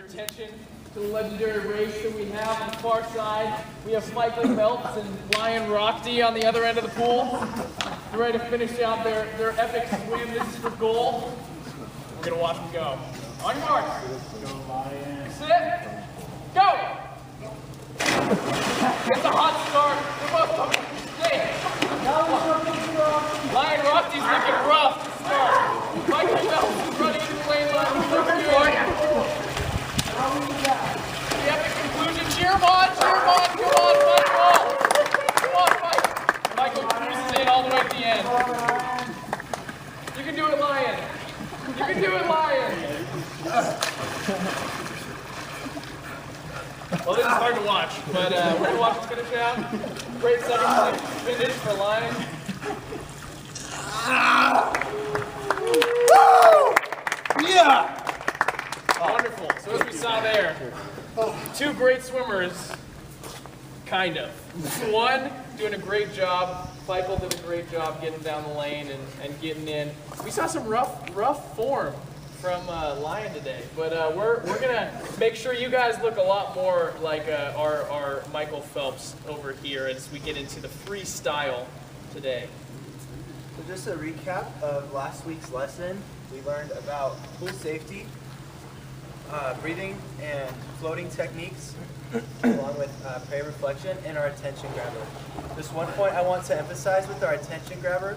Attention to the legendary race that we have on the far side. We have Michael Phelps and Lion Rockdy on the other end of the pool. They're ready to finish out their epic swim. This is for goal. We're going to watch them go. On your mark. Sit. Go! It's a hot start. They're both coming. Stay. Lion Rockdy's looking rough to start. Michael Phelps is running into the lane line. The epic conclusion. Cheer him on, cheer him on. Come on, Michael. Come on, Mike. Michael cruises in all the way at the end. You can do it, Lion. You can do it, Lion. Well, this is hard to watch, but we're going to watch it finish out. Great second finish for Lion. Yeah! Wonderful. So as we saw there, two great swimmers, kind of. One doing a great job. Michael did a great job getting down the lane and getting in. We saw some rough form from Lion today, but we're gonna make sure you guys look a lot more like our Michael Phelps over here as we get into the freestyle today. So just a recap of last week's lesson, we learned about pool safety, breathing and floating techniques, along with prayer reflection, and our attention grabber. Just one point I want to emphasize with our attention grabber.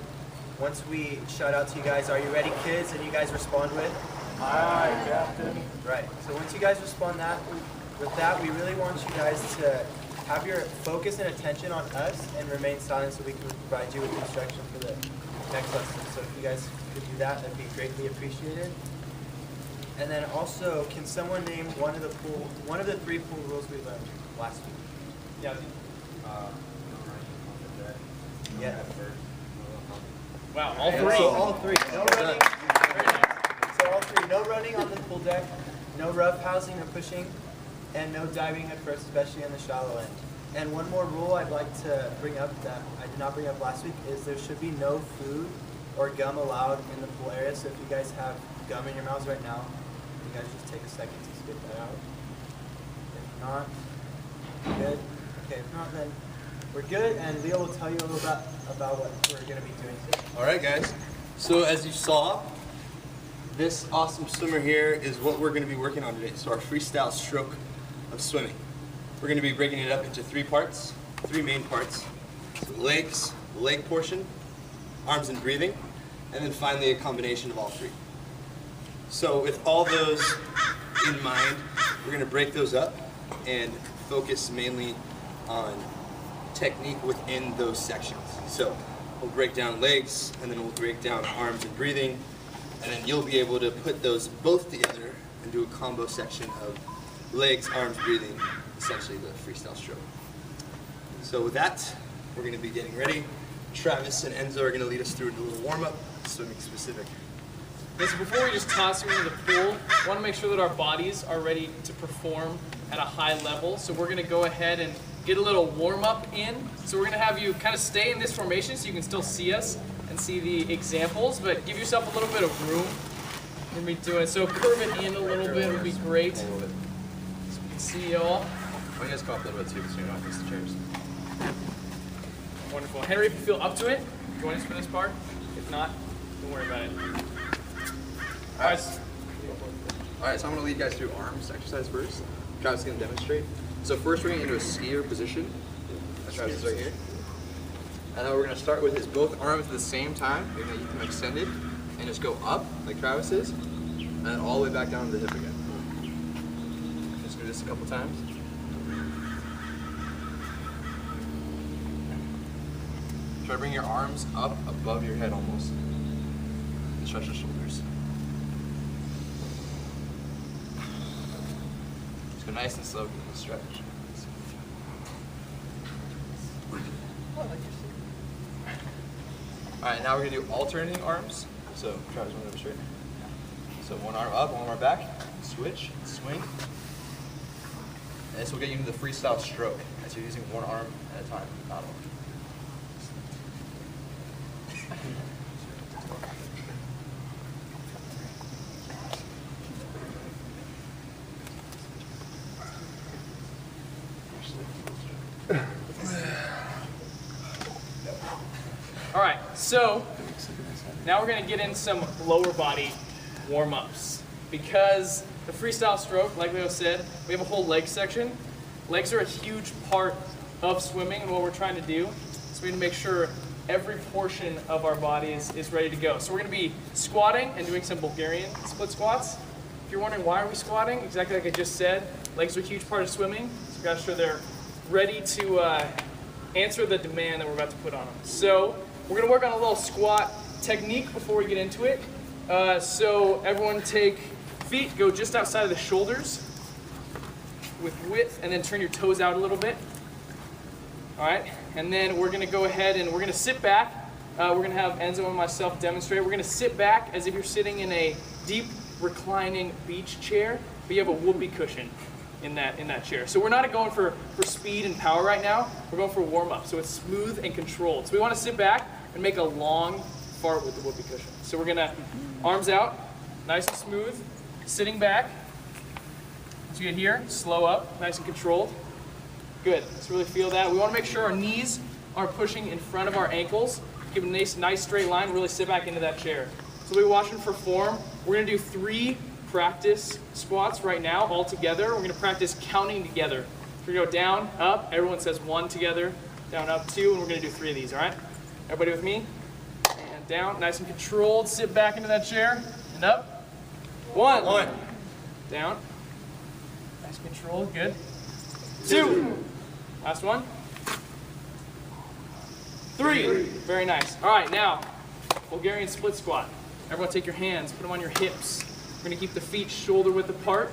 Once we shout out to you guys, "Are you ready, kids?" and you guys respond with, "Aye, Captain." Right. So once you guys respond with that, we really want you guys to have your focus and attention on us and remain silent so we can provide you with instruction for the next lesson. So if you guys could do that, that'd be greatly appreciated. And then also, can someone name one of the three pool rules we learned last week? Yeah. Yeah. Wow, all three. So all three. No running. So all three. No running on the pool deck. No roughhousing or pushing, and no diving at first, especially on the shallow end. And one more rule I'd like to bring up that I did not bring up last week is there should be no food or gum allowed in the pool area. So if you guys have gum in your mouths right now, you guys just take a second to spit that out. If not, good. Okay, if not, then we're good, and Leo will tell you a little bit about what we're going to be doing today. All right, guys. So as you saw, this awesome swimmer here is what we're going to be working on today. So our freestyle stroke of swimming. We're going to be breaking it up into three main parts. So legs, the leg portion, arms and breathing, and then finally a combination of all three. So with all those in mind, we're going to break those up and focus mainly on technique within those sections. So we'll break down legs, and then we'll break down arms and breathing, and then you'll be able to put those both together and do a combo section of legs, arms, breathing, essentially the freestyle stroke. So with that, we're going to be getting ready. Travis and Enzo are going to lead us through a little warm-up, swimming specific. Okay, so before we just toss you into the pool, we want to make sure that our bodies are ready to perform at a high level. So we're going to go ahead and get a little warm-up in. So we're going to have you kind of stay in this formation so you can still see us and see the examples, but give yourself a little bit of room. We're going to be doing it. So curve it in a little bit would be great. So we can see you all. Why don't you guys come up a little bit too, so you're not against the chairs. Wonderful. Henry, if you feel up to it, join us for this part. If not, don't worry about it. All right, so I'm going to lead you guys through arms exercise first. Travis is going to demonstrate. So first we're going into a skier position. Travis is right here. And then what we're going to start with is both arms at the same time. You're going to keep them extended and just go up like Travis is, and then all the way back down to the hip again. Just do this a couple times. Try to bring your arms up above your head almost. And stretch your shoulders. Just go nice and slow, give it a stretch. Alright, now we're going to do alternating arms. So, Travis, one over straight. So, one arm up, one arm back. Switch, swing. And this will get you into the freestyle stroke, as you're using one arm at a time, not one. So now we're gonna get in some lower body warm-ups. Because the freestyle stroke, like Leo said, we have a whole leg section. Legs are a huge part of swimming and what we're trying to do. So we need to make sure every portion of our body is ready to go. So we're gonna be squatting and doing some Bulgarian split squats. If you're wondering why are we squatting, exactly like I just said, legs are a huge part of swimming. So we gotta make sure they're ready to answer the demand that we're about to put on them. So we're gonna work on a little squat technique before we get into it. So everyone take feet, go just outside of the shoulders with width, and then turn your toes out a little bit. All right, and then we're gonna go ahead and we're gonna sit back. We're gonna have Enzo and myself demonstrate. We're gonna sit back as if you're sitting in a deep reclining beach chair, but you have a whoopee cushion in that chair. So we're not going for speed and power right now. We're going for warm up. So it's smooth and controlled. So we want to sit back and make a long fart with the whoopee cushion. So we're gonna arms out, nice and smooth, sitting back. As you get here, slow up, nice and controlled. Good. Let's really feel that. We want to make sure our knees are pushing in front of our ankles. Give a nice straight line. Really sit back into that chair. So we're watching for form. We're going to do 3 practice squats right now all together. We're going to practice counting together. So we go down, up. Everyone says 1 together. Down, up, 2. And we're going to do 3 of these, all right? Everybody with me? And down, nice and controlled. Sit back into that chair. And up. 1. Down. Nice and controlled. Good. 2. Last one. 3. Very nice. All right, now, Bulgarian split squat. Everyone take your hands, put them on your hips. We're gonna keep the feet shoulder width apart.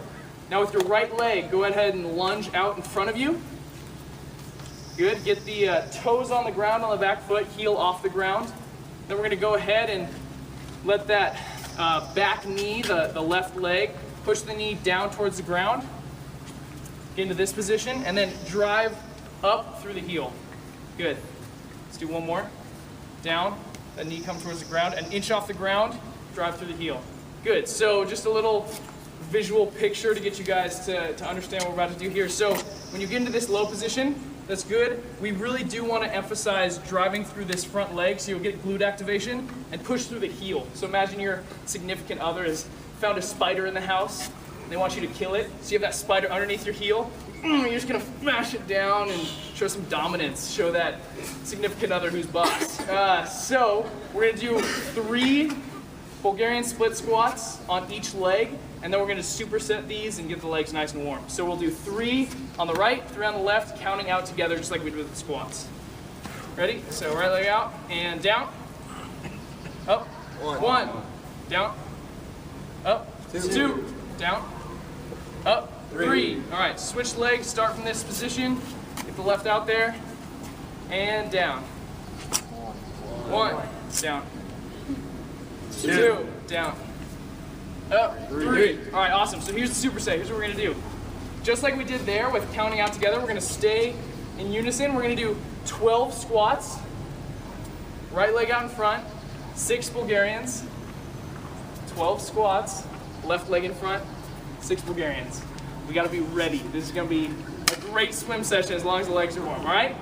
Now with your right leg, go ahead and lunge out in front of you. Good, get the toes on the ground on the back foot, heel off the ground. Then we're gonna go ahead and let that back knee, the left leg, push the knee down towards the ground. Get into this position, and then drive up through the heel. Good. Let's do one more. Down, that knee comes towards the ground, an inch off the ground, drive through the heel. Good, so just a little visual picture to get you guys to understand what we're about to do here. So when you get into this low position, that's good. We really do want to emphasize driving through this front leg so you'll get glute activation and push through the heel. So imagine your significant other has found a spider in the house and they want you to kill it. So you have that spider underneath your heel. You're just gonna smash it down and show some dominance. Show that significant other who's boss. So we're gonna do 3 Bulgarian split squats on each leg, and then we're gonna superset these and get the legs nice and warm. So we'll do 3 on the right, 3 on the left, counting out together just like we did with the squats. Ready? So right leg out and down. Up. 1. Down. Up. 2. Down. Up. 3. All right, switch legs, start from this position. Get the left out there. And down. 1. Down. 2. Down. Up. 3. All right, awesome. So here's the superset. Here's what we're going to do. Just like we did there with counting out together, we're going to stay in unison. We're going to do 12 squats. Right leg out in front. 6 Bulgarians. 12 squats. Left leg in front. 6 Bulgarians. We got to be ready. This is going to be a great swim session as long as the legs are warm, all right?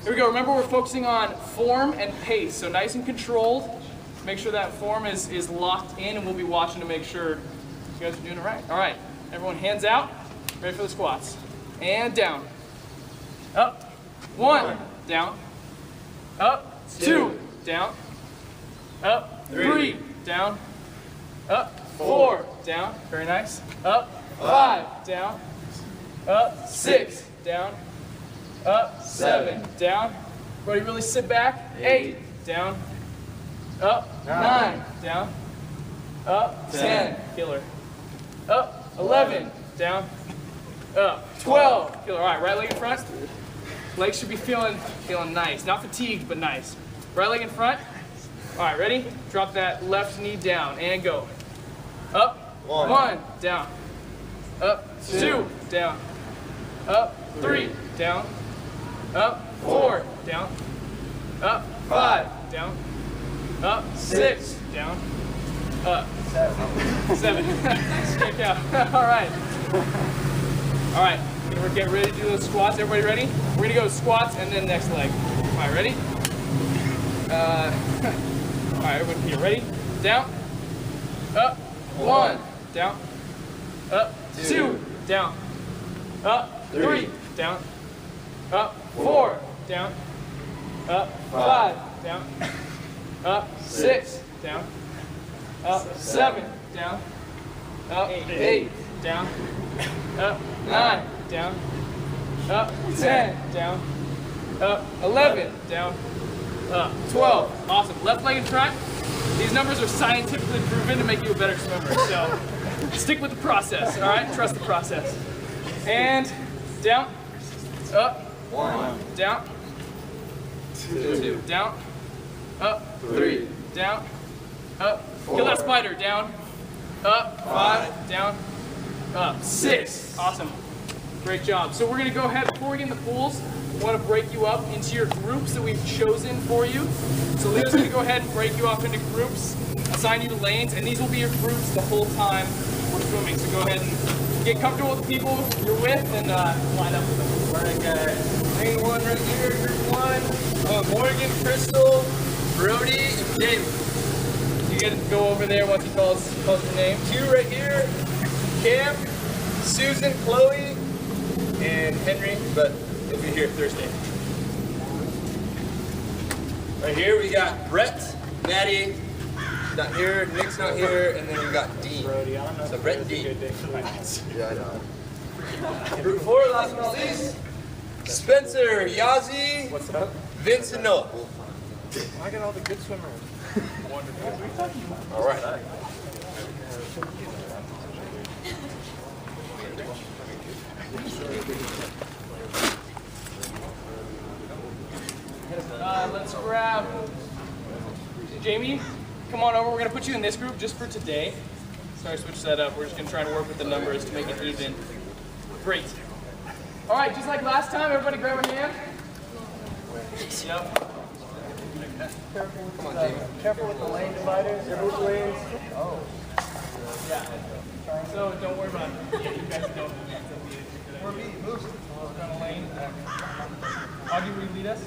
Here we go. Remember, we're focusing on form and pace. So nice and controlled. Make sure that form is locked in, and we'll be watching to make sure you guys are doing it right. All right. Everyone, hands out. Ready for the squats. And down. Up. 1. Down. Up. 2. Down. Up. 3. Down. Up. 4. Down. Very nice. Up. 5. Down. Up. 6. Down. Up. 7. Down. Everybody really sit back. 8. Down. Up. 9. Down. Up. 10. Killer. Up. 11. Down. Up. 12. Killer. All right. Right leg in front. Legs should be feeling nice. Not fatigued, but nice. Right leg in front. All right. Ready? Drop that left knee down and go. Up. 1. Down. Up. 2. Down. Up. 3. Down. Up. 4. Down. Up. 5. Down. Up. 6. Down. Up. 7. Kick out. All right. All right. We're getting ready to do those squats. Everybody ready? We're going to go squats and then next leg. All right, ready? All right, everyone here, ready? Down, up, 1, down, up, 2, down, up, 3, down, up, 4, down, up, 5, down, up, 6, down, up, 7, down, up, 8, down, up, 9, down, up, 10, down, up, 11, down, up, 12. Awesome. Left leg in front. These numbers are scientifically proven to make you a better swimmer, so stick with the process, all right? Trust the process. And down, up, 1, down, 2, down, up, 3, down, up, kill that spider, down, up, 5, down, up, 6. Awesome. Great job. So we're going to go ahead, before we get in the pools, we want to break you up into your groups that we've chosen for you. So Leo's going to go ahead and break you up into groups, assign you to lanes, and these will be your groups the whole time we're swimming. So go ahead and get comfortable with the people you're with and line up with them. All right, guys. Lane 1 right here, group 1. Morgan, Crystal, Brody, and David. You get to go over there once he calls your name. 2 right here, Cam, Susan, Chloe, and Henry, but he'll be here Thursday. Right here we got Brett, Maddie, not here, Nick's not here, and then we got Dean. Brody, I don't know. So Brett and Dean. Yeah, I know. Group 4, last but not least, Spencer, Yazi, what's up? Vince, and Noah. I got all the good swimmers. All right. Let's grab Jamie. Come on over. We're going to put you in this group just for today. Sorry, switch that up. We're just going to try to work with the numbers to make it even. Great. All right, just like last time, everybody grab a hand. Yep. Come on, Jamie. Careful with the lane dividers. They're both lanes. Oh. Yeah. So don't worry about it. Yeah, you guys don't. We're moved. On a lane. Augie, will you lead us?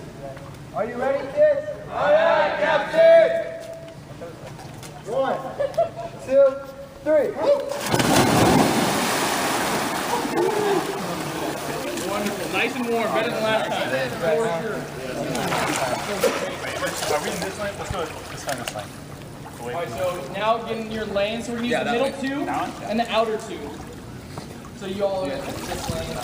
Are you ready, kids? Aye, aye, Captain! 1, 2, 3. Wonderful. Nice and warm. Better than last time. Are we in this lane? Let's go this lane. All right, so now get in your lane. So we're going to use the middle 2 and the outer 2. So you all are in this lane.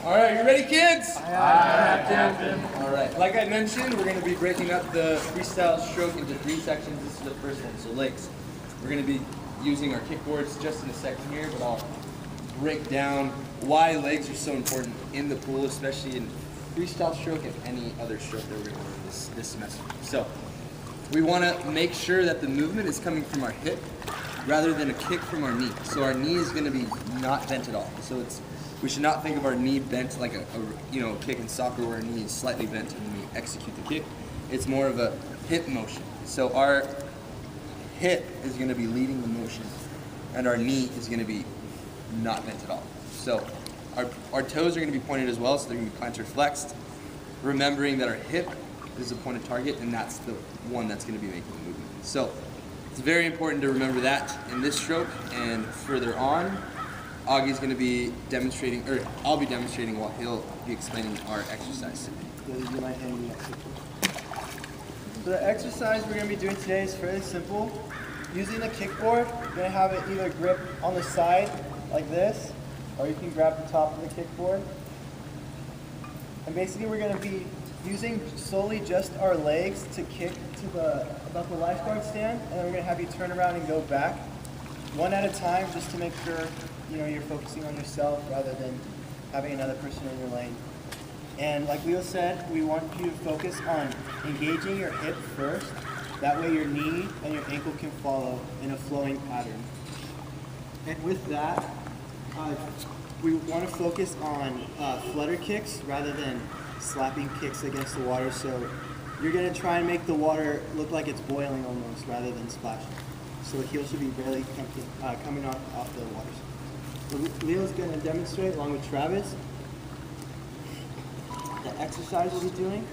All right, you ready, kids? Aye, Captain. All right, like I mentioned, we're going to be breaking up the freestyle stroke into 3 sections. This is the first one, so legs. We're going to be using our kickboards just in a second here, but I'll break down why legs are so important in the pool, especially in freestyle stroke and any other stroke that we're going to learn this semester. So we want to make sure that the movement is coming from our hip rather than a kick from our knee. So our knee is going to be not bent at all. So we should not think of our knee bent like a kick in soccer where our knee is slightly bent when we execute the kick. It's more of a hip motion. So our hip is going to be leading the motion, and our knee is going to be not bent at all. So our toes are going to be pointed as well, so they're going to be plantar flexed, remembering that our hip is a pointed target, and that's the one that's going to be making the movement. So it's very important to remember that in this stroke, and further on, Augie's going to be demonstrating, or I'll be demonstrating while he'll be explaining our exercise today. So the exercise we're going to be doing today is fairly simple. Using the kickboard, you're going to have it either grip on the side like this, or you can grab the top of the kickboard. And basically we're going to be using solely just our legs to kick to about the lifeguard stand, and then we're going to have you turn around and go back, one at a time, just to make sure you're focusing on yourself rather than having another person in your lane. And like Leo said, we want you to focus on engaging your hip first. That way your knee and your ankle can follow in a flowing pattern. And with that, we want to focus on flutter kicks rather than slapping kicks against the water. So you're going to try and make the water look like it's boiling almost rather than splashing. So the heel should be barely coming off the water. Leo's going to demonstrate along with Travis the exercise we'll be doing.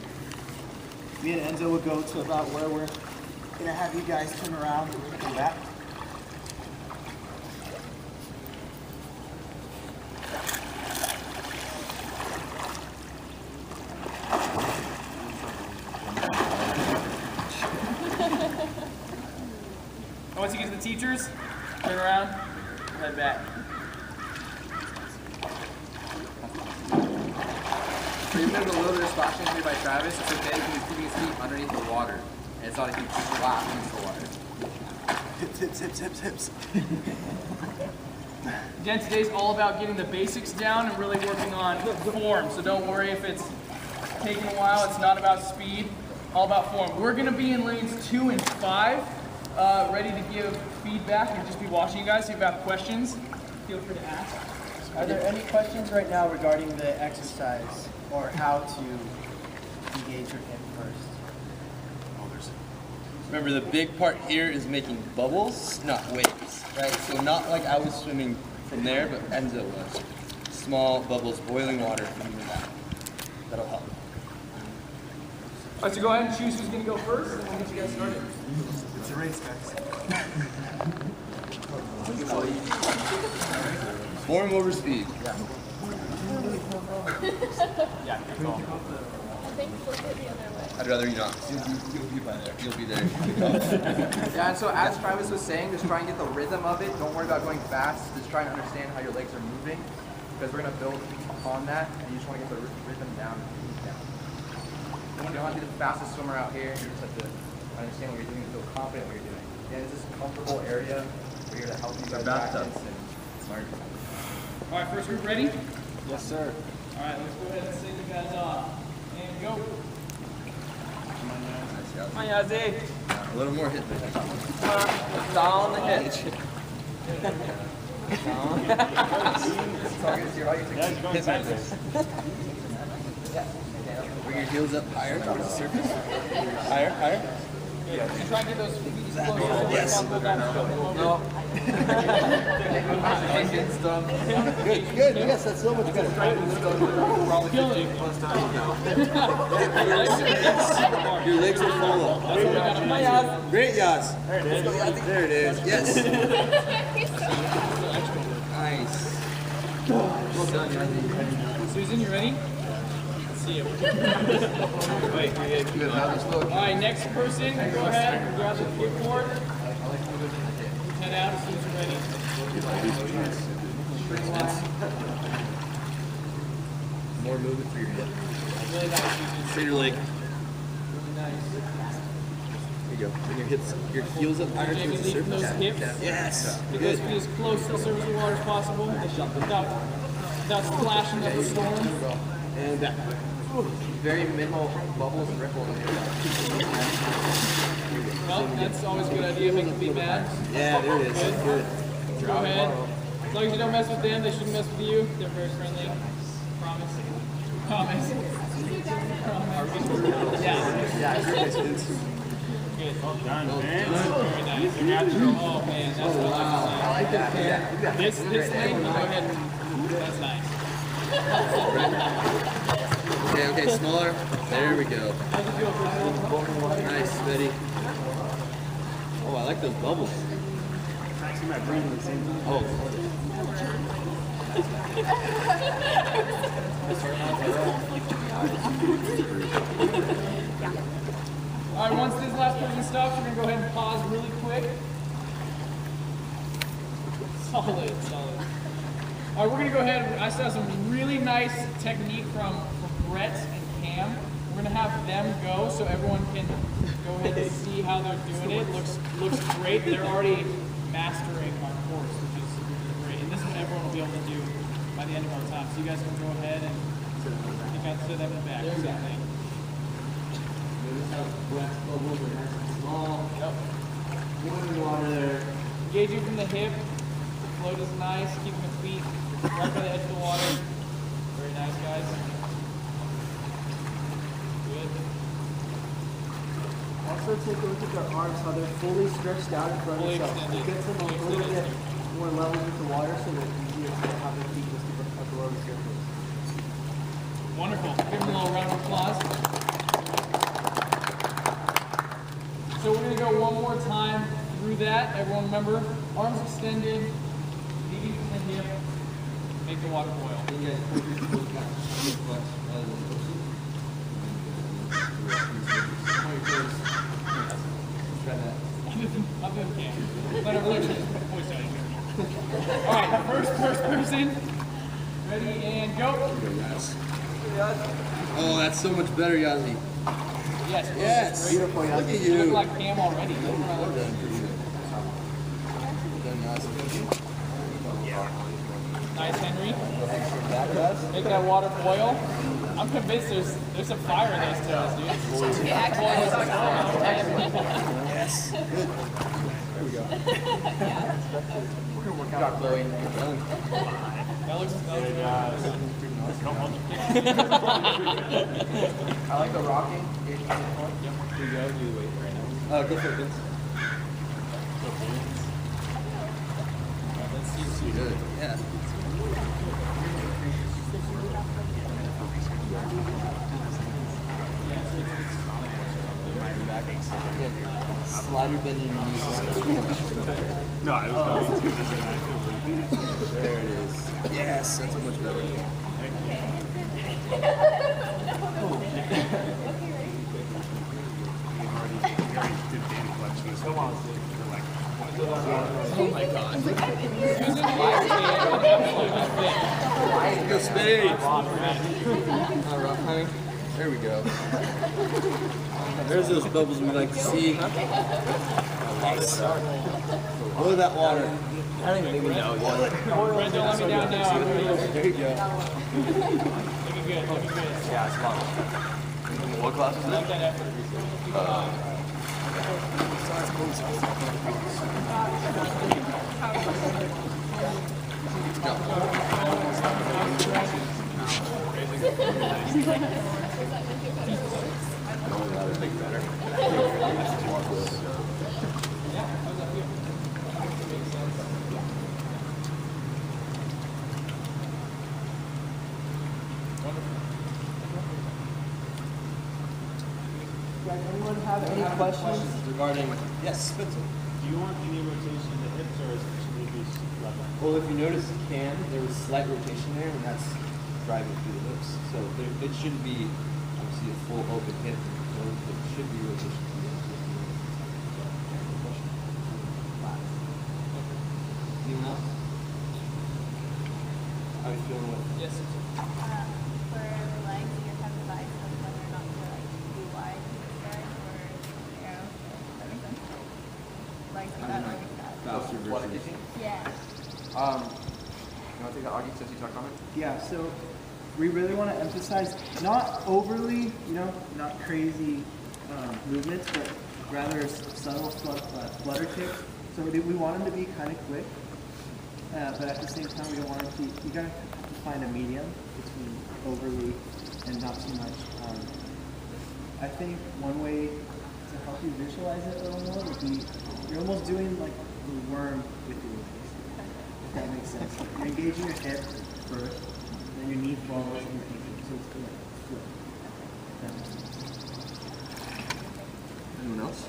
Me and Enzo will go to about where we're going to have you guys turn around and come back. And once you get to the teachers, turn around, head back. So even though a little bit of splashing made by Travis, it's okay because he's keeping his feet underneath the water. And it's not a huge splash against the water. Hips. Again, today's all about getting the basics down and really working on form. So don't worry if it's taking a while. It's not about speed, all about form. We're going to be in lanes 2 and 5, ready to give feedback and just be watching you guys. If you have questions, feel free to ask. Are there any questions right now regarding the exercise or how to engage your hip first? Remember, the big part here is making bubbles, not waves, right? So not like I was swimming from there, but Enzo was. Small bubbles, boiling water from the back. That'll help. All right, so go ahead and choose who's going to go first, and we'll get you guys started. It's a race, guys. Form over speed. I'd rather you not. You'll be by there. You'll be there. Yeah, and so as Travis was saying, just try and get the rhythm of it. Don't worry about going fast. Just try and understand how your legs are moving, because we're going to build upon that, and you just want to get the rhythm down and move down. You don't have to be the fastest swimmer out here. You just have to understand what you're doing and feel confident what you're doing. Again, it's this comfortable area. We're here to help you guys practice and learn. All right, first group ready? Yes, sir. All right, let's go ahead and send you guys off. And go. Come on, Yazzie. A little more hit there. Down the hit. Hit my face. Bring your heels up higher towards the surface. Higher. And try and get those feet close. Yes. Good. Yes, that's so much better. Your legs are full up. Great, Yaz. There it is. Yes. Nice. Well done, Yazzie. Susan, you ready? Let's see it. All right, next person, go ahead and grab the kickboard. Head out as soon as you're ready. More movement for your hip. Really nice, Susan. Straight your leg. Really nice. There you go. Bring your hips, your heels up higher Jamie, towards the leave those surface. hips. Yes. Get those feet as close to the surface of the water as possible without splashing up the storm. And back. Very minimal bubbles and ripples. Well, that's always a good idea, make the feet mad. Yeah, there it is. Good. Go ahead. As long as you don't mess with them, they shouldn't mess with you. They're very friendly. Promise. Promise. Yeah. Good. Well done, man. Very nice. Oh man, that's what I like to see. This lane, you go ahead and that's nice. Okay, smaller. There we go. Nice, steady. Oh, I like those bubbles. See my breathing at the same time. Oh. All right, once this last person stops, we're gonna go ahead and pause really quick. Solid. All right, we're gonna go ahead. I saw some really nice technique from Brett and Cam. We're gonna have them go so everyone can go ahead and see how they're doing it. Looks great. They're already mastering our course, which is great. And this is what everyone will be able to do by the end of our time. So you guys can go ahead and you guys sit them in the back. Same thing. Small. Yep. Boiling water there. Engaging from the hip. The float is nice. Keeping the feet right by the edge of the water. Very nice, guys. Good. Also take a look at their arms, how they're fully stretched out in front of Fully yourself. extended. It gets them a Fully little bit extended. more level with the water so they're easier have the feet just below the surface. Wonderful. Give him a little round of applause. So we're going to go one more time through that. Everyone remember, arms extended, knees and hip, make the water boil. I've been okay. But I'm literally voice out here. All right, first person. Ready and go. Oh, that's so much better, Yazzie. Yes. Yes. Beautiful, Look at You you. look like Cam already. Well done, pretty good. Well done, Yazzie. Nice, Henry. Make that water boil. I'm convinced there's some fire in those toes, dude. Yes. Good. There we go. We're gonna work out, Chloe. Good done. That looks I like the rocking. Here you go. Do the weight right now. Go for it, Vince. Let's see. Good. Yeah. Slider bend in your knees. No, I was going to. There it is. Yes, that's much better. Come on. Oh my God. Go spades. Rough, honey. There we go. There's those bubbles we like to see. Look at that water. I don't even think we know yet. Brent, don't let me down now. There you go. Looking good. Looking good. Yeah, it's long. What class is I like that effort. Does anyone have any questions? regarding, yes, Spencer. Do you want any rotation in the hips or should it be level? Well, if you notice the can, there was slight rotation there, and that's driving through the hips. So it shouldn't be obviously a full open hip. So it should be rotation through the hips. Anyone else? How are you feeling with it? Yes. For the legs, you have the advice of whether or not to like be wide instead or narrow. Does that make sense? Legs like that or like that. Faster What versus... addition? Yeah. You want to take the Augie since you talked on it? Yeah, so we really want to emphasize not overly, not crazy movements, but rather subtle flutter kicks. So we want them to be kind of quick, but at the same time, we don't want them to. You gotta have to find a medium between overly and not too much. I think one way to help you visualize it a little more would be you're almost doing like the worm with your legs. If that makes sense. You're engaging your hip first, then your knee follows and your ankle. So it's like flip. That makes sense. Anyone else?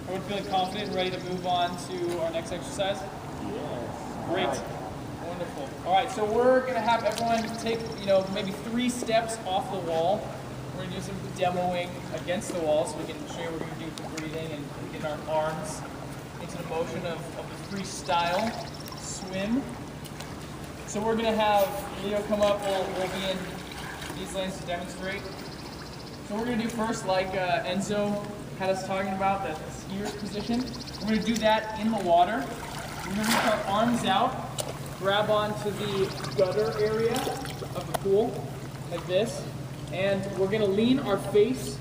Everyone feeling confident and ready to move on to our next exercise? Yes. Great. Wonderful. All right, so we're going to have everyone take, maybe 3 steps off the wall. We're going to do some demoing against the wall so we can show you what we're going to do for breathing and getting our arms into the motion of the freestyle swim. So we're going to have Leo come up. We'll be in these lanes to demonstrate. So we're going to do first, like Enzo had us talking about, the skier's position. We're going to do that in the water. We're going to reach our arms out, grab onto the gutter area of the pool, like this. And we're going to lean our face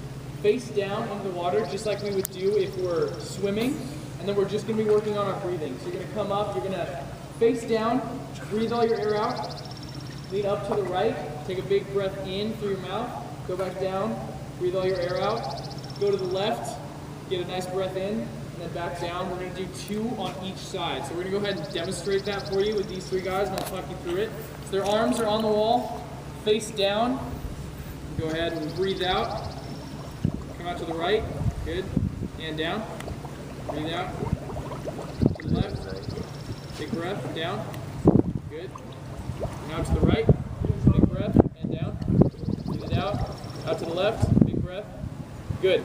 down into the water, just like we would do if we're swimming. And then we're just going to be working on our breathing. So you're going to come up, you're going to face down, breathe all your air out, lean up to the right, take a big breath in through your mouth, go back down, breathe all your air out, go to the left, get a nice breath in, and then back down. We're going to do 2 on each side. So we're going to go ahead and demonstrate that for you with these 3 guys, and I'll talk you through it. So their arms are on the wall, face down. Go ahead and breathe out. Come out to the right. Good. And down. Breathe out. To the left. Big breath. Down. Good. Now to the right. Big breath. And down. Breathe it out. Out to the left. Big breath. Good.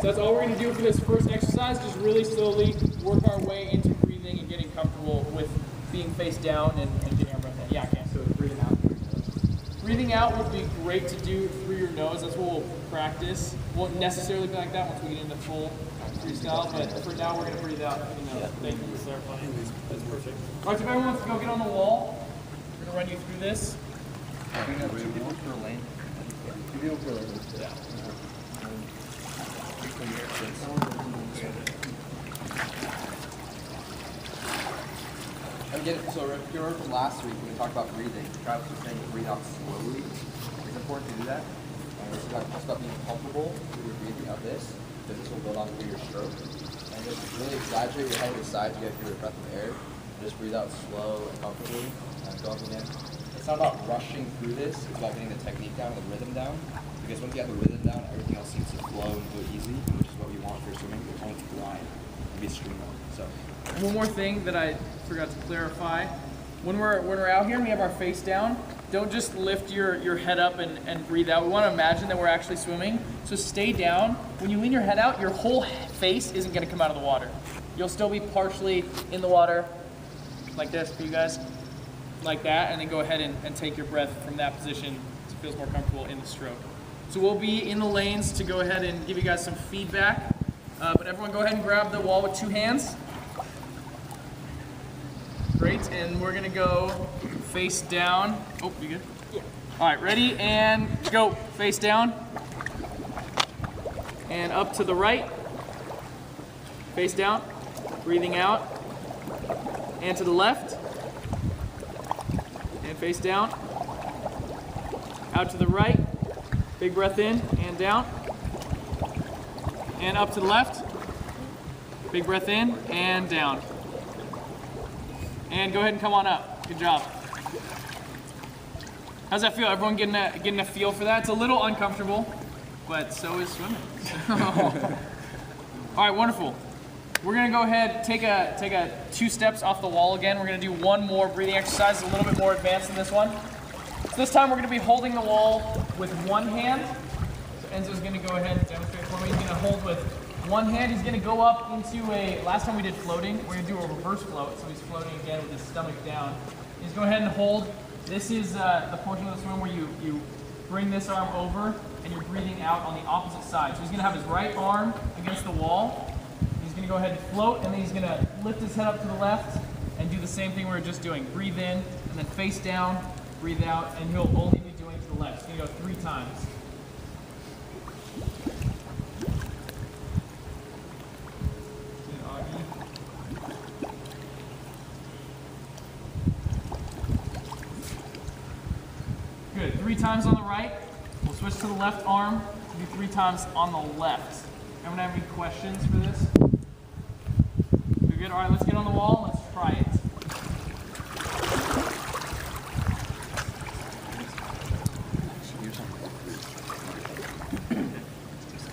So that's all we're going to do for this first exercise. Just really slowly work our way into breathing and getting comfortable with being face down and getting our breath in. Yeah, I can. So breathing out. Breathing out would be great to do through your nose. That's what we'll practice. Won't necessarily be like that once we get into full freestyle, but for now we're going to breathe out. Thank you for clarifying. That's perfect. All right, so if everyone wants to go get on the wall, we're going to run you through this. We have 2 people per lane. 2 people per lane. Yeah. So if you remember from last week when we talked about breathing, Travis was saying to breathe out slowly. It's important to do that. It's about being comfortable with your breathing out this, because this will build on through your stroke. And just really exaggerate your head to the side to get your breath of air. Just breathe out slow and comfortably. Go up again. It's not about rushing through this, it's about getting the technique down, the rhythm down. Because once you have the rhythm down, everything else seems to flow and go easy, which is what we want for swimming. We want it to glide and be streamlined. So. And one more thing that I forgot to clarify. When we're out here and we have our face down, don't just lift your head up and breathe out. We want to imagine that we're actually swimming. So stay down. When you lean your head out, your whole face isn't going to come out of the water. You'll still be partially in the water, like this for you guys, like that, and then go ahead and take your breath from that position so it feels more comfortable in the stroke. So we'll be in the lanes to go ahead and give you guys some feedback. But everyone go ahead and grab the wall with 2 hands. Great, and we're gonna go face down. Oh, you good? Yeah. All right, ready, and go. Face down. And up to the right. Face down. Breathing out. And to the left. And face down. Out to the right. Big breath in and down. And up to the left. Big breath in and down. And go ahead and come on up. Good job. How's that feel? Everyone getting a feel for that? It's a little uncomfortable, but so is swimming. All right, wonderful. We're gonna go ahead, take a 2 steps off the wall again. We're gonna do 1 more breathing exercise, a little bit more advanced than this one. So this time we're gonna be holding the wall with 1 hand. So Enzo's gonna go ahead and demonstrate for me. He's gonna hold with 1 hand. He's gonna go up into last time we did floating, we're gonna do a reverse float. So he's floating again with his stomach down. He's go ahead and hold. This is the portion of the swim where you bring this arm over and you're breathing out on the opposite side. So he's gonna have his right arm against the wall. He's gonna go ahead and float, and then he's gonna lift his head up to the left and do the same thing we were just doing. Breathe in, and then face down, breathe out, and he'll only be doing to the left. He's gonna go 3 times. Good, 3 times on the right. We'll switch to the left arm, do 3 times on the left. Anyone have any questions for this? We're good? All right, let's get on the wall. Let's try it.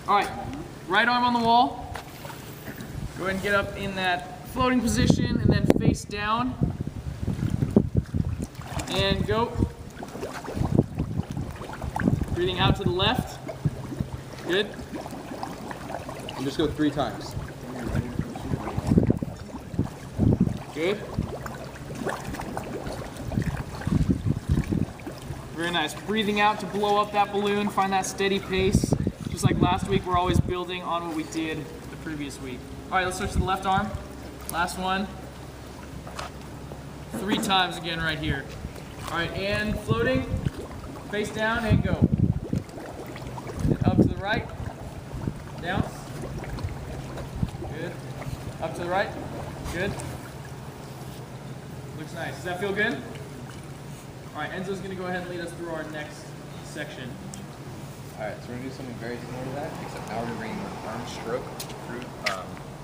All right, right arm on the wall. Go ahead and get up in that floating position and then face down. And go. Breathing out to the left. Good. And just go 3 times. Good. Very nice. Breathing out to blow up that balloon, find that steady pace. Just like last week, we're always building on what we did the previous week. All right, let's switch to the left arm. Last one. 3 times again right here. All right, and floating, face down and go. And up to the right, down. Good. Up to the right, good. Looks nice. Does that feel good? All right, Enzo's gonna go ahead and lead us through our next section. Alright, so we're going to do something very similar to that, except now we're bringing an arm stroke through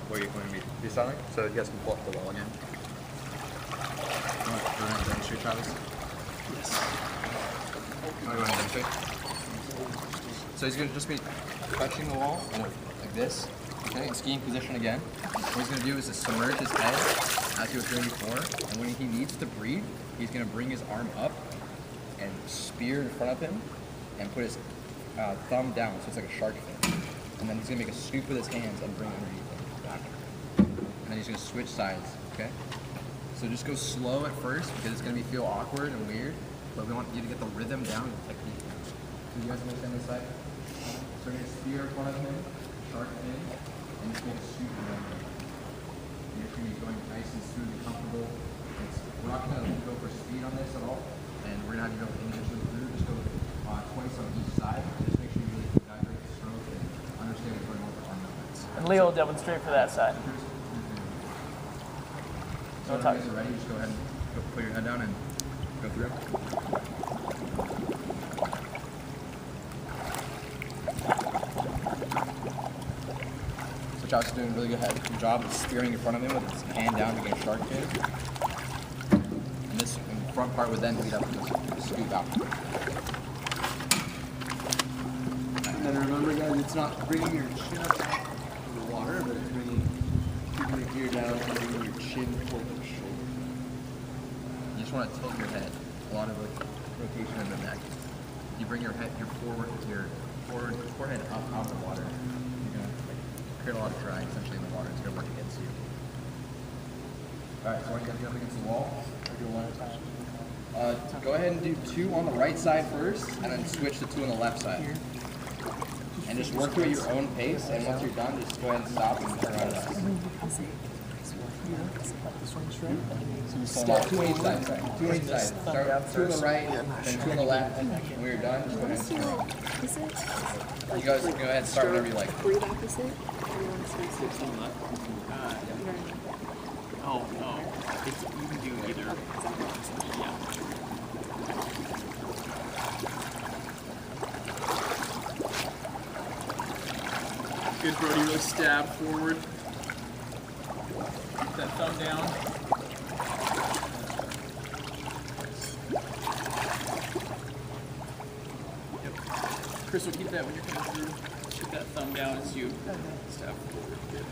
what you're going to be freestyling. So you guys can pull up the wall again. Go ahead and demonstrate, Travis. Yes. Go ahead and demonstrate. So he's going to just be touching the wall like this. Okay, in skiing position again. What he's going to do is to submerge his head as he was doing before. And when he needs to breathe, he's going to bring his arm up and spear in front of him and put his thumb down, so it's like a shark fin. And then he's going to make a scoop with his hands and bring it underneath him back. And then he's going to switch sides, okay? So just go slow at first because it's going to feel awkward and weird, but we want you to get the rhythm down and the technique down. So you guys understand this side? So we're going to spear in front of him, shark fin, and just make a scoop around him. You're just going to be going nice and smooth and comfortable. We're not going to go for speed on this at all, and we're going to have you go individually through. Just go twice on each side. Just make sure you really evaluate the stroke and understand what's going on with the arm movements. And Leo will demonstrate for that side. So when you guys are ready, just go ahead and put your head down and go through. So Josh is doing a really good job of spearing in front of him with his hand down, making a shark fin. And this front part would then lead up and scoop out. And then remember, guys, it's not bringing your chin up to the water, but it's keeping your gear down and bringing your chin toward the shoulder. You just want to tilt your head. A lot of rotation in the neck. You bring your forehead up out of the water. You're gonna create a lot of drag essentially in the water. It's gonna work against you. All right, so you guys get up against the wall. Do one at a time. Go ahead and do 2 on the right side first, and then switch to 2 on the left side. And just work through at your own pace, and once you're done, just go ahead and stop and turn around to us. Start 2 on each side, sorry. 2 on each side. Start 2 on the right, then 2 on the left, and when you're done, just go ahead and turn around. You guys can go ahead and start whenever you like. Breathe opposite. Oh, no. You can do either. Yeah. Good, Brody. Really stab forward. Keep that thumb down. Yep. Chris will keep that when you're coming through. Keep that thumb down as you stab forward. Good.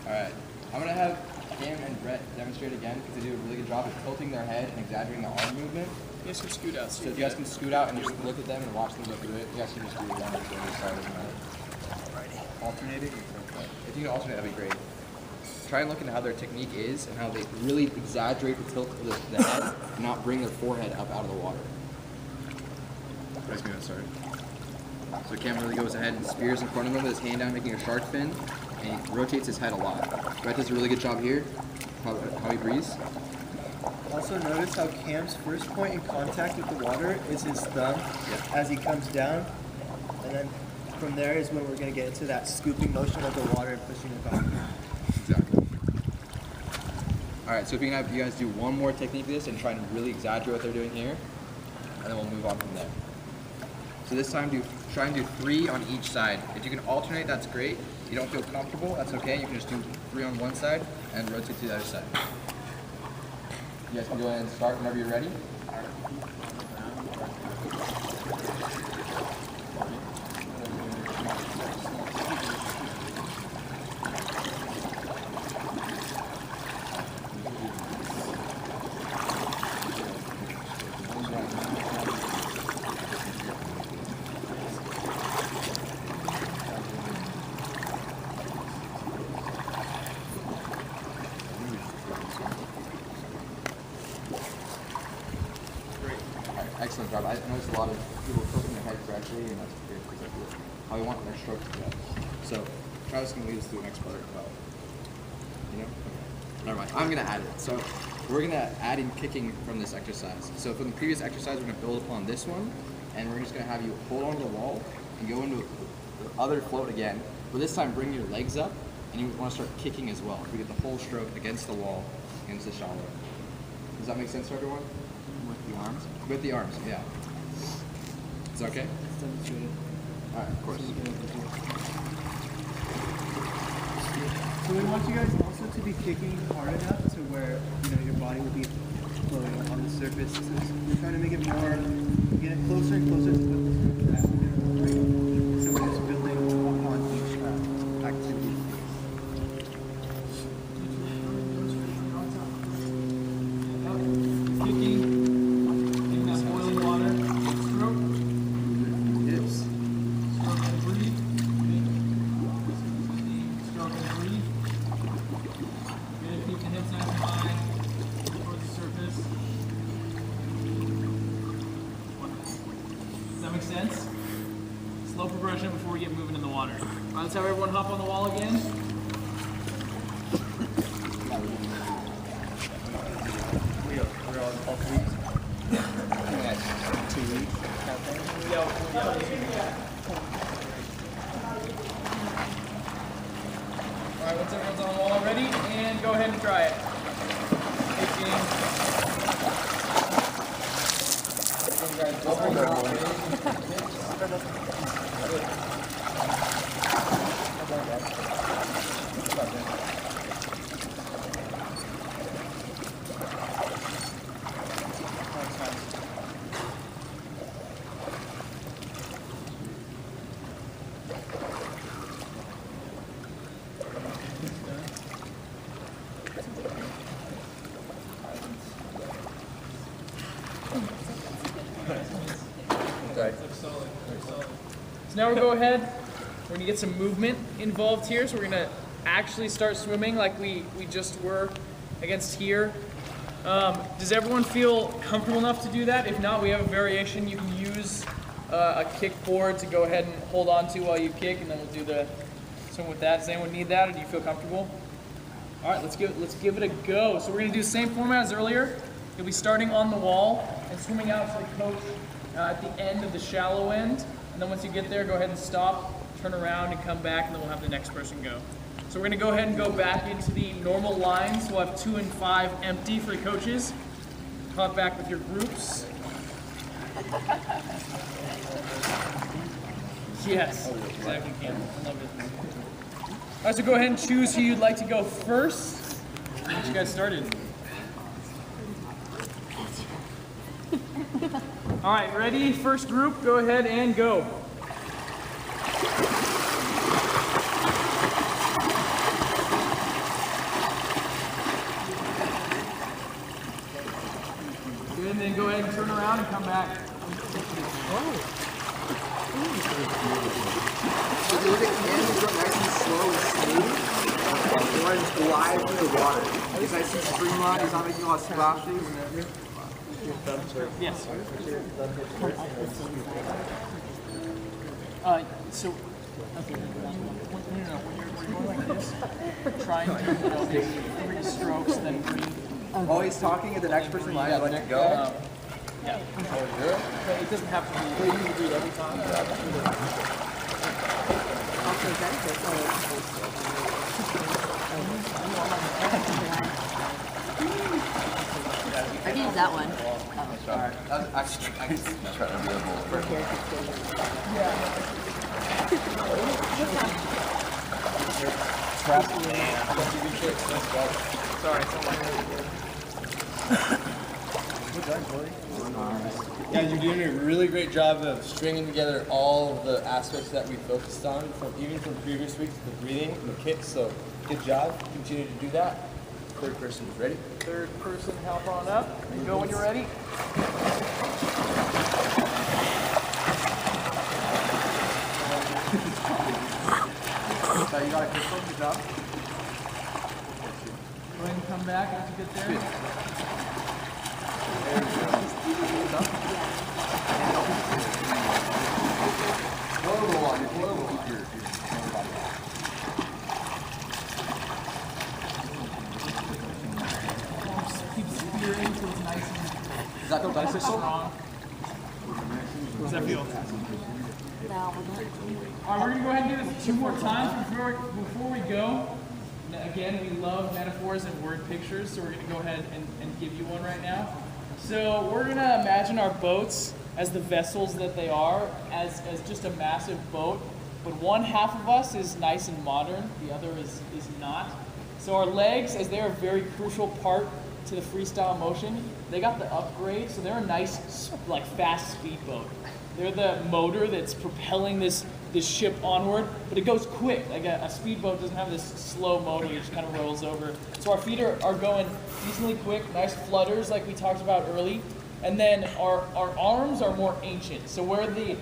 Alright, I'm going to have Cam and Brett demonstrate again because they do a really good job of tilting their head and exaggerating the arm movement. You guys can scoot out. So if you guys can scoot out and just look at them and watch them go through it, you guys can just do one or two on the side, doesn't matter. Alternating? If you can alternate, that'd be great. Try and look into how their technique is and how they really exaggerate the tilt of the head and not bring their forehead up out of the water. Guys, gonna start. So Cam really goes ahead and spears in front of him with his hand down, making a shark fin, and he rotates his head a lot. Brett does a really good job here, how he breathes. Also notice how Cam's first point in contact with the water is his thumb as he comes down. And then from there is when we're going to get into that scooping motion of the water and pushing it back. Exactly. Alright, so if we can have you guys do one more technique of this and try and really exaggerate what they're doing here, and then we'll move on from there. So this time try and do 3 on each side. If you can alternate, that's great. If you don't feel comfortable, that's okay. You can just do 3 on one side and rotate to the other side. You guys can go ahead and start whenever you're ready. Excellent job. I noticed a lot of people tilting their head correctly, and that's great because that's how we want their stroke to go. So Travis can lead us through the next part about, Okay. Never mind. I'm going to add it. So we're going to add in kicking from this exercise. So from the previous exercise, we're going to build upon this one, and we're just going to have you hold onto the wall and go into the other float again. But this time, bring your legs up, and you want to start kicking as well. We get the whole stroke against the wall, against the shallow. Does that make sense to everyone? With the arms? With the arms, yeah. Is that okay? Alright, of course. So we want you guys also to be kicking hard enough to where your body will be floating on the surface. So we're trying to make it more, get it closer and closer to what the surface actually is. So we're just building upon each activity. Kicking, in that boiling water, stroke, Hips. stroke and breathe, stroke and breathe. Good, keep the hips nice and high, towards the surface. Does that make sense? Slow progression before we get moving in the water. All right, let's have everyone hop on the wall again. We're all 3 weeks. 2 weeks. All right, once everyone's on the wall already, and go ahead and try it. So now we'll go ahead, we're gonna get some movement involved here. So we're gonna actually start swimming like we just were against here. Does everyone feel comfortable enough to do that? If not, we have a variation. You can use a kickboard to go ahead and hold on to while you kick, and then we'll do the swim with that. Does anyone need that, or do you feel comfortable? All right, let's give it a go. So we're gonna do the same format as earlier. You'll be starting on the wall and swimming out to the coach at the end of the shallow end. And then once you get there, go ahead and stop, turn around, and come back, and then we'll have the next person go. So we're gonna go ahead and go back into the normal lines. We'll have 2 and 5 empty for the coaches. Hop back with your groups. Yes, exactly, Cam. I love it. All right, so go ahead and choose who you'd like to go first. We'll get you guys started. All right, ready? First group, go ahead and go. Good, and then go ahead and turn around and come back. So if you look at Cam, go nice and slow and smooth. He runs glide through the water. He's nice and streamlined. He's not making a lot of splashes. Yes. So, okay, no. When you're going like this, try and do 3 strokes, then breathe. While he's talking, and the next person might let it go. Yeah. But it doesn't have to be, you can do it every time. I can use that one. Sorry. I can try to be Guys, you're doing a really great job of stringing together all of the aspects that we focused on, even from previous weeks, the breathing and the kicks. So good job. Continue to do that. Third person, ready? Third person, help on up. And go when you're ready. So you got a kick good job. Go ahead and come back once you get there. Keep spearing until it's nice and Is that the bicycle? strong. Does that feel? No, All right, we're gonna go ahead and do this 2 more times before we go. Again, we love metaphors and word pictures, so we're gonna go ahead and give you one right now. So we're gonna imagine our boats as the vessels that they are, as just a massive boat. But one half of us is nice and modern, the other is not. So our legs, as they're a very crucial part to the freestyle motion, they got the upgrade, so they're a nice, like, fast speedboat. They're the motor that's propelling this ship onward, but it goes quick. Like a speedboat doesn't have this slow motor, it just kind of rolls over. So our feet are going decently quick, nice flutters like we talked about early. And then our arms are more ancient. So we're the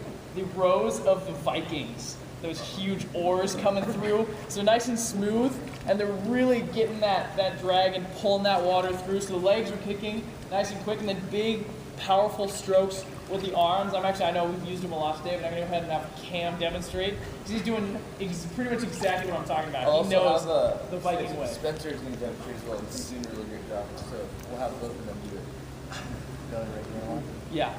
rows of the Vikings, those huge oars coming through. So nice and smooth, and they're really getting that drag and pulling that water through. So the legs are kicking nice and quick, and then big, powerful strokes with the arms. I know we've used them a lot today, but I'm going to go ahead and have Cam demonstrate. He's doing pretty much exactly what I'm talking about. He knows the Viking way. Spencer's going to demonstrate as well. He's doing a really great job. So we'll have both of them do it. Yeah.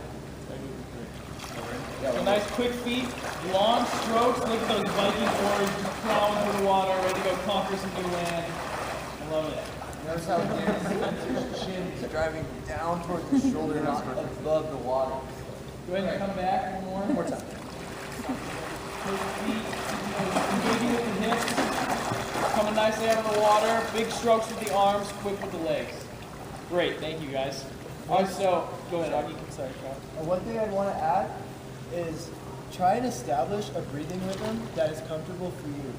So nice quick feet, long strokes. Look at those Viking oars just plowing through the water, ready to go conquer some new land. I love it. Notice how Spencer's chin is driving down towards the shoulder, not above the water. Go ahead and come back one more. One more time. Quick feet, engaging with the hips, coming nicely out of the water. Big strokes with the arms, quick with the legs. Great, thank you guys. All right, so go ahead, Augie. Sorry, Sean. One thing I'd want to add is try and establish a breathing rhythm that is comfortable for you.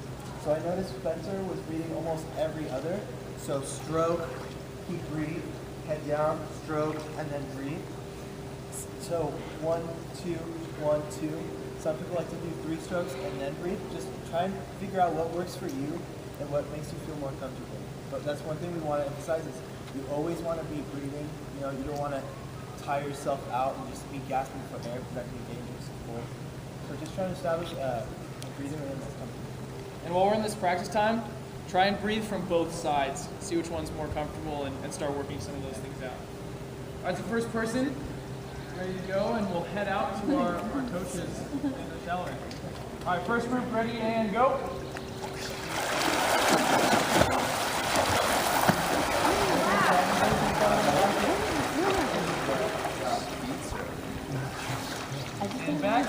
So I noticed Spencer was breathing almost every other. So stroke, he breathe, head down, stroke, and then breathe. So 1, 2, 1, 2. Some people like to do 3 strokes and then breathe. Just try and figure out what works for you and what makes you feel more comfortable. But that's one thing we want to emphasize is you always want to be breathing. You know, you don't want to tire yourself out and just be gasping for air because that can be dangerous, of course. So just try to establish a breathing rhythm that's comfortable. And while we're in this practice time, try and breathe from both sides. See which one's more comfortable and start working some of those things out. All right, so first person, ready to go, and we'll head out to our coaches in the shower. All right, first group, ready and go. And back.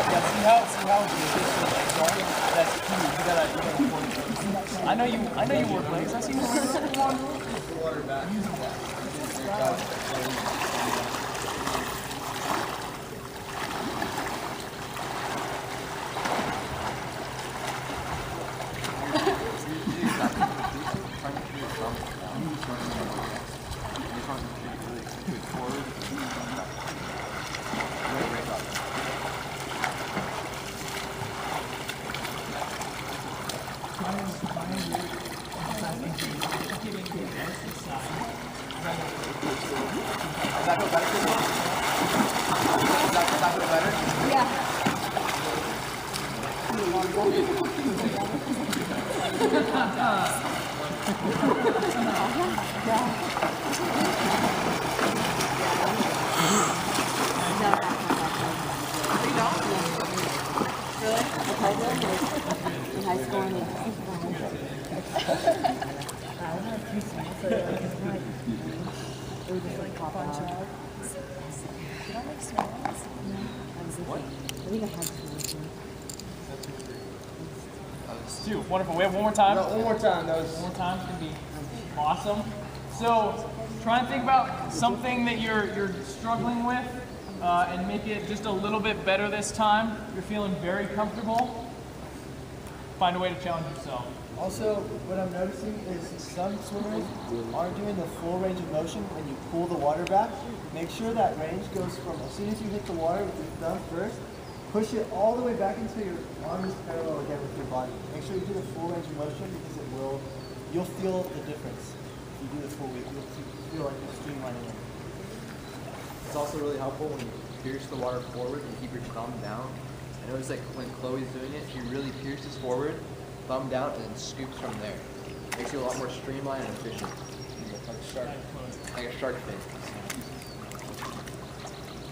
Yeah, see how that's huge. You gotta work those. I know you work legs. I see you work water back. Use in high school and it would just like pop out. Did I make smells? What? I think I had smells. Two. Wonderful. We have one more time. No, one more time. One more time. It's gonna be awesome. So try and think about something that you're struggling with and make it just a little bit better this time. You're feeling very comfortable. Find a way to challenge yourself. Also, what I'm noticing is some swimmers aren't doing the full range of motion when you pull the water back. Make sure that range goes from as soon as you hit the water with your thumb first, push it all the way back until your arm is parallel again with your body. Make sure you do the full range of motion because you'll feel the difference. If you do the full weight, you'll feel like you're streamlining it. It's also really helpful when you pierce the water forward and keep your thumb down. I notice like when Chloe's doing it, she really pierces forward, thumb down, and then scoops from there. Makes you a lot more streamlined and efficient. Like a shark fin.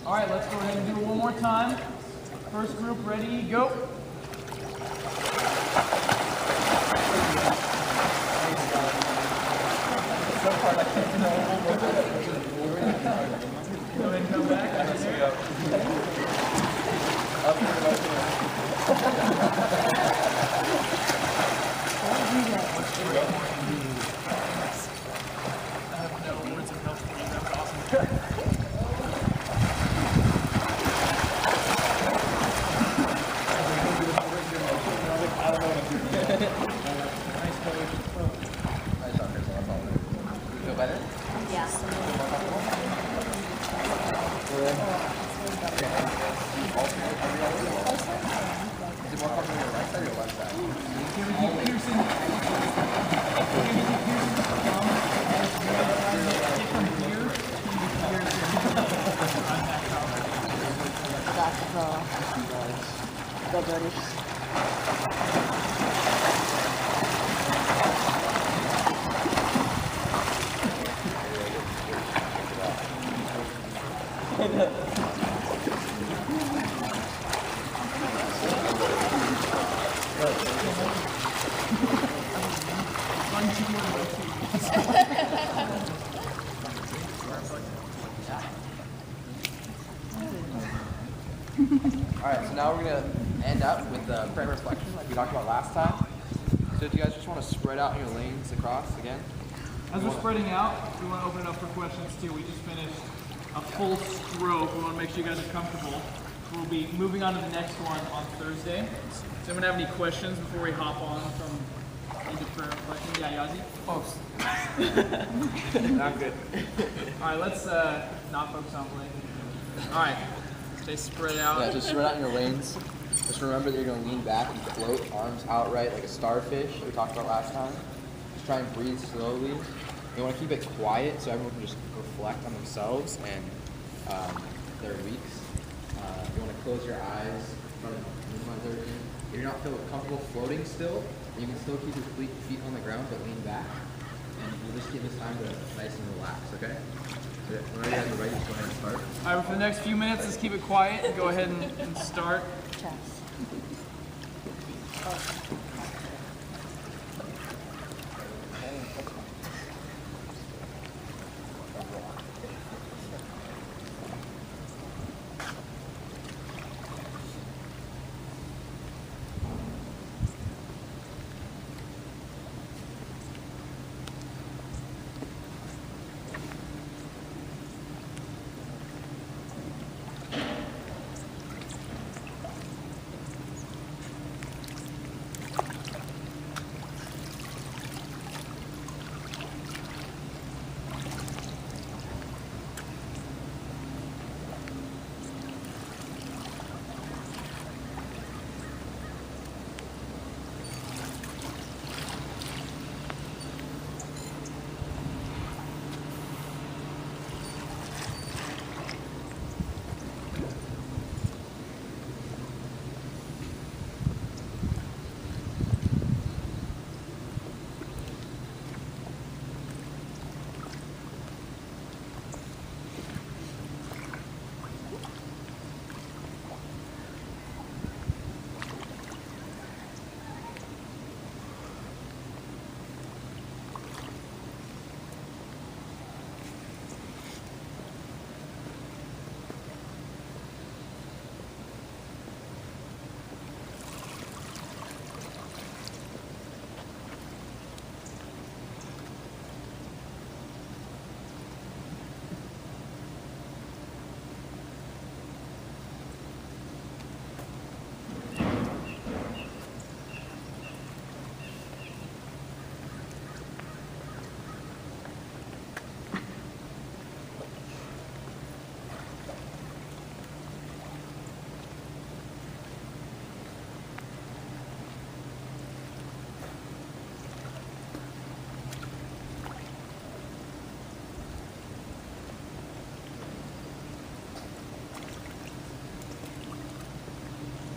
All right, let's go ahead and do it one more time. First group, ready, go. So far, I can't Feel better? Yeah. Is it more comfortable on your right side or your left side? That's the British. Alright, so now we're going to end up with the prayer reflection like we talked about last time. So if you guys just want to spread out your lanes across again. As we're spreading out, we want to open it up for questions too. We just finished a full stroke. We want to make sure you guys are comfortable. We'll be moving on to the next one on Thursday. Does anyone have any questions before we hop on from into prayer reflection? Yeah, Yazi? Close. Not good. All right, let's not focus on Blake. All right, stay spread out. Yeah, just spread out in your lanes. Just remember that you're going to lean back and float, arms outright like a starfish that we talked about last time. Just try and breathe slowly. You want to keep it quiet so everyone can just reflect on themselves and their weeks. You want to close your eyes, try to minimize everything. If you're not feeling comfortable floating still, you can still keep your feet on the ground but lean back. And we'll just keep this time to nice and relax, okay? So whenever you guys are ready, just go ahead and start. All right, for the next few minutes, let's keep it quiet and go ahead and start. Chest.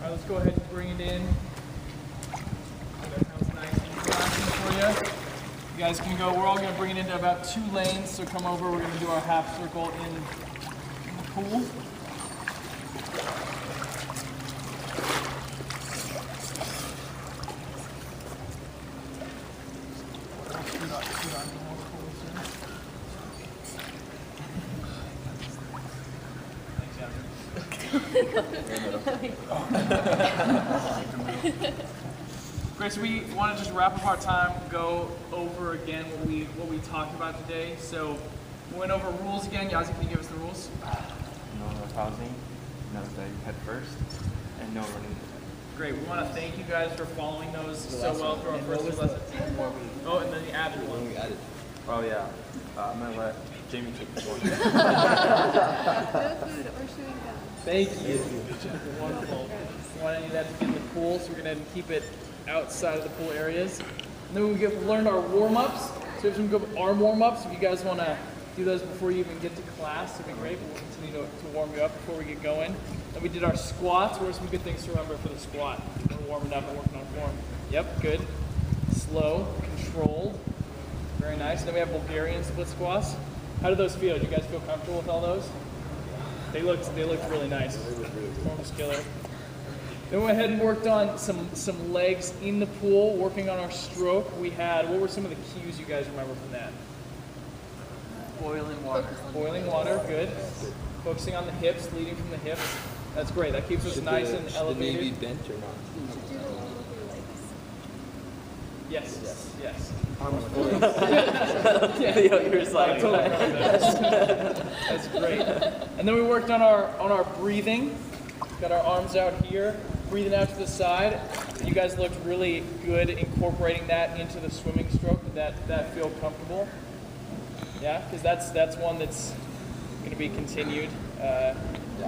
All right, let's go ahead and bring it in. That sounds nice and relaxing for you. You guys can go, we're all gonna bring it into about 2 lanes, so come over, we're gonna do our half circle in the pool. Great, so we want to just wrap up our time, go over again what we talked about today. So We went over rules again. Yazi, can you give us the rules? No pausing, no diving head first, and no running. Great. We want to thank you guys for following those so well through our first two lessons. Oh, and then the added one. We added. Oh yeah, I'm gonna let Jamie take this one. No food or chewing gum. Thank you. Wonderful. We want to do that to get in the pool, so we're going to keep it outside of the pool areas. And then we learned our warm-ups. So we have some good arm warm-ups. If you guys want to do those before you even get to class, it'd be great. We'll continue to warm you up before we get going. Then we did our squats. What are some good things to remember for the squat? We're warming up and working on form. Yep, good. Slow, controlled. Very nice. And then we have Bulgarian split squats. How do those feel? Do you guys feel comfortable with all those? They looked really nice. Form was killer. Then we went ahead and worked on some legs in the pool, working on our stroke. What were some of the cues you guys remember from that? Boiling water. Boiling water, good. Focusing on the hips, leading from the hips. That's great. That keeps us nice and elevated. Maybe bent or not? Do the little with your legs. Yes. Yeah, you're just like, Totally right. That's great. And then we worked on our breathing. Got our arms out here, breathing out to the side. You guys looked really good incorporating that into the swimming stroke. Did that feel comfortable? Yeah, because that's one that's going to be continued. Yeah,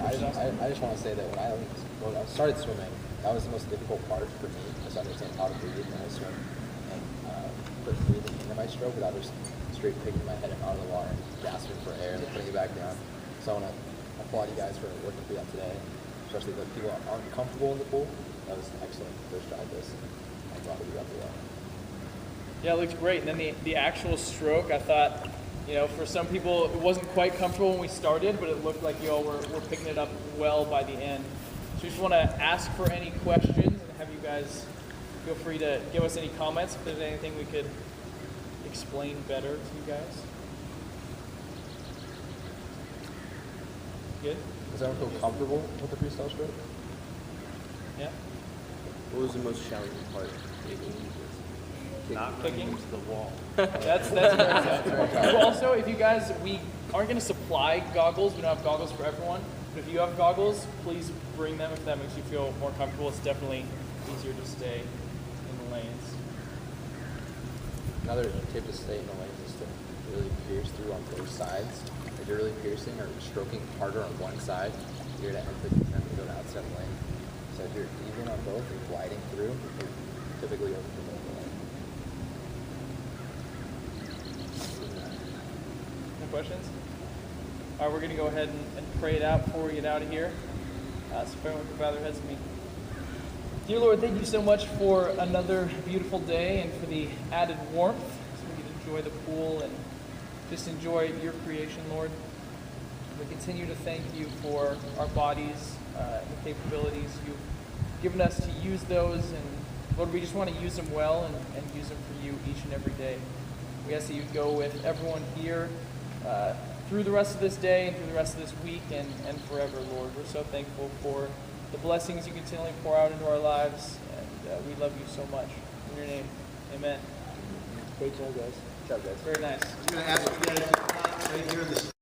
I just want to say that when I started swimming, that was the most difficult part for me, was to understand how to breathe when I swim and put breathing into my stroke without just straight picking my head out of the water and gasping for air and then putting it back down. So I want to applaud you guys for working through that today, especially the people that aren't comfortable in the pool. That was excellent. First tried this. I'm glad that we got through that. Yeah, it looked great. And then the actual stroke, I thought, for some people it wasn't quite comfortable when we started, but it looked like you all were picking it up well by the end. So we just want to ask for any questions and have you guys feel free to give us any comments if there's anything we could explain better to you guys. Good? Does everyone feel comfortable with the freestyle stroke? Yeah? What was the most challenging part? Not Kicking? running into the wall. That's very good. Also, if you guys, we aren't going to supply goggles. We don't have goggles for everyone. But if you have goggles, please bring them if that makes you feel more comfortable. It's definitely easier to stay in the lanes. Another tip to stay in the lanes is to really pierce through on both sides. If you're really piercing or stroking harder on one side, you're going to end up having to go to outside lane. So if you're even on both and gliding through, you're typically over the middle of the lane. No questions? All right, we're going to go ahead and pray it out before we get out of here. So if everyone could bow their heads to me. Dear Lord, thank you so much for another beautiful day and for the added warmth so we can enjoy the pool and just enjoy your creation, Lord. We continue to thank you for our bodies and the capabilities you've given us to use those. And Lord, we just want to use them well and use them for you each and every day. We ask that you go with everyone here through the rest of this day and through the rest of this week and forever, Lord. We're so thankful for the blessings you continually pour out into our lives, and we love you so much. In your name, amen. Great job, guys. Good job, guys. Very nice. I'm going to ask you guys to clap right here in the